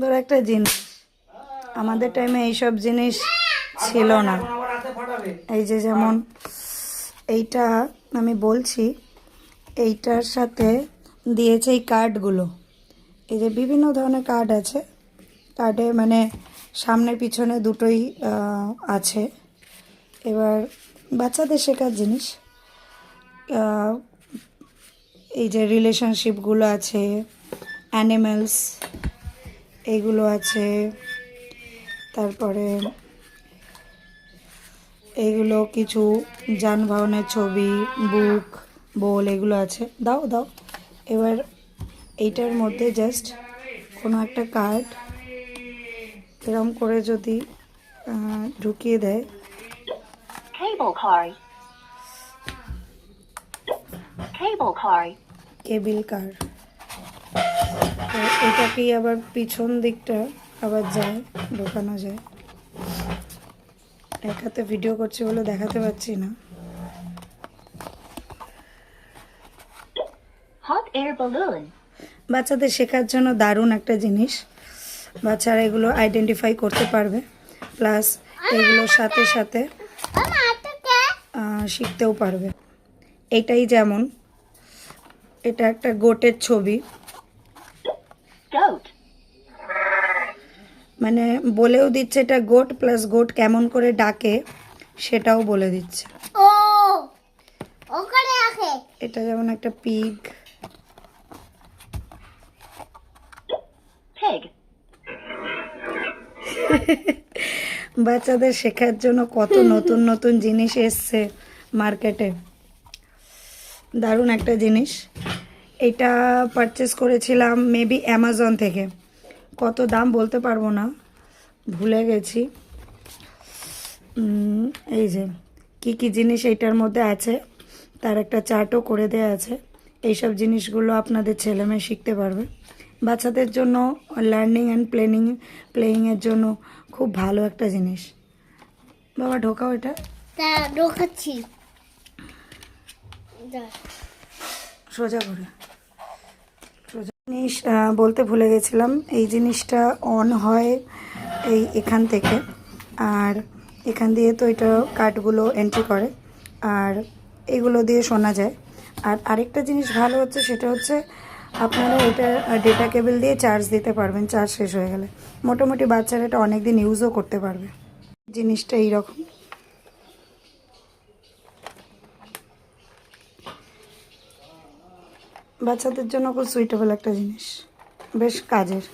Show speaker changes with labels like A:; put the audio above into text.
A: সুন্দর একটা জিনিস। আমাদের টাইমে এইসব জিনিস ছিল না। এই যে যেমন এইটা আমি বলছি, এইটার সাথে দিয়েছে এই কার্ডগুলো। এই যে বিভিন্ন ধরনের কার্ড আছে, কার্ডে মানে সামনে পিছনে দুটোই আছে। এবার বাচ্চাদের শেখার জিনিস, এই যে রিলেশনশিপগুলো আছে, অ্যানিমেলস এইগুলো আছে, তারপরে এইগুলো কিছু যানবাহনের ছবি, বুক, বল এগুলো আছে। দাও দাও। এবার এইটার মধ্যে জাস্ট কোনো একটা কার্ড এরকম করে যদি ঢুকিয়ে দেয়, কেবিল কার, তো এটাকেই আবার পিছন দিকটা আবার যায়, ঢোকানো যায়। এক হাতে ভিডিও করছি বলে দেখাতে পাচ্ছি না। হট এয়ার বালুন বাচ্চাদের শেখার জন্য দারুণ একটা জিনিস। বাচ্চারা এগুলো আইডেন্টিফাই করতে পারবে, প্লাস এগুলোর সাথে সাথে শিখতেও পারবে। এইটাই যেমন এটা একটা গোটের ছবি, মানে বলেও দিচ্ছে এটা গোট, প্লাস গোট কেমন করে ডাকে সেটাও বলে দিচ্ছে। এটা যেমন একটা পিগ, বাচ্চাদের শেখার জন্য কত নতুন নতুন জিনিস এসছে মার্কেটে, দারুণ একটা জিনিস। এটা পারচেস করেছিলাম মেবি অ্যামাজন থেকে। কত দাম বলতে পারবো না, ভুলে গেছি। এই যে কি কি জিনিস এইটার মধ্যে আছে তার একটা চার্টও করে দেওয়া আছে। এইসব জিনিসগুলো আপনাদের ছেলেমেয়ে শিখতে পারবে। বাচ্চাদের জন্য লার্নিং অ্যান্ড প্লেয়িংয়ের জন্য খুব ভালো একটা জিনিস। বাবা ঢোকাও এটা।
B: ঢোকাচ্ছি
A: সোজা করে। জিনিস বলতে ভুলে গেছিলাম, এই জিনিসটা অন হয় এই এখান থেকে, আর এখান দিয়ে তো এটা কার্ডগুলো এন্ট্রি করে, আর এগুলো দিয়ে শোনা যায়। আর আরেকটা জিনিস ভালো হচ্ছে, সেটা হচ্ছে আপনারা এটা ডেটা কেবল দিয়ে চার্জ দিতে পারবেন, চার্জ শেষ হয়ে গেলে। মোটামুটি বাচ্চারা এটা অনেক দিন ইউজও করতে পারবে। জিনিসটা এইরকম, বাচ্চাদের জন্য খুব সুইটেবল একটা জিনিস, বেশ কাজের।